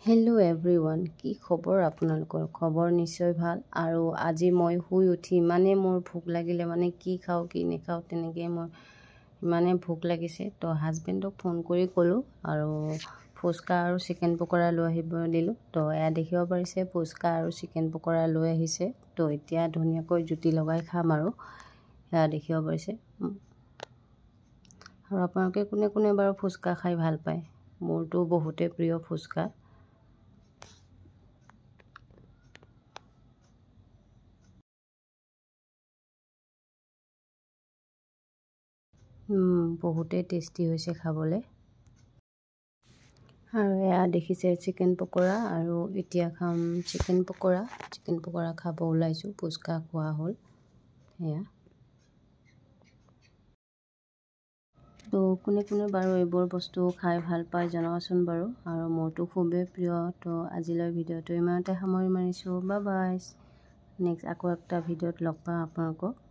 Hello' everyone, কি খবৰ আপোনালোকৰ? খবৰ নিশ্চয় ভাল। আৰু আজি মই শুই উঠি মোৰ ভোক লাগিলে, কি খাওঁ কি নেখাওঁ তেনেকৈ মোৰ ভোক লাগিছে। তো হাজবেণ্ডক ফোন কৰি ক'লোঁ আৰু ফুচকা আৰু চিকেন পকৰা লৈ আহিব দিলোঁ। তো এয়া দেখিব পাৰিছে, ফুচকা আৰু চিকেন পকৰা লৈ আহিছে। তো এতিয়া ধুনীয়াকৈ জুতি লগাই খাম আৰু এয়া দেখিব পাৰিছে। আৰু আপোনালোকে কোনে কোনে বাৰু ফুচকা খাই ভাল পায়? মোৰতো বহুতে প্ৰিয় ফুচকা। বহুতেই টেষ্টি হৈছে খাবলৈ। আৰু এয়া দেখিছে চিকেন পকৰা, আৰু এতিয়া খাম চিকেন পকৰা খাব ওলাইছোঁ। ফুচকা খোৱা হ'ল সেয়া। তো কোনে কোনে বাৰু এইবোৰ বস্তু খাই ভাল পায় জনাবচোন বাৰু। আৰু মোৰতো খুবেই প্ৰিয়। তো আজিলৈ ভিডিঅ'টো ইমানতে সামৰি মাৰিছোঁ। Bye bye. নেক্সট আকৌ একটা ভিডিঅ'ত লগ পাম আপোনালোকক।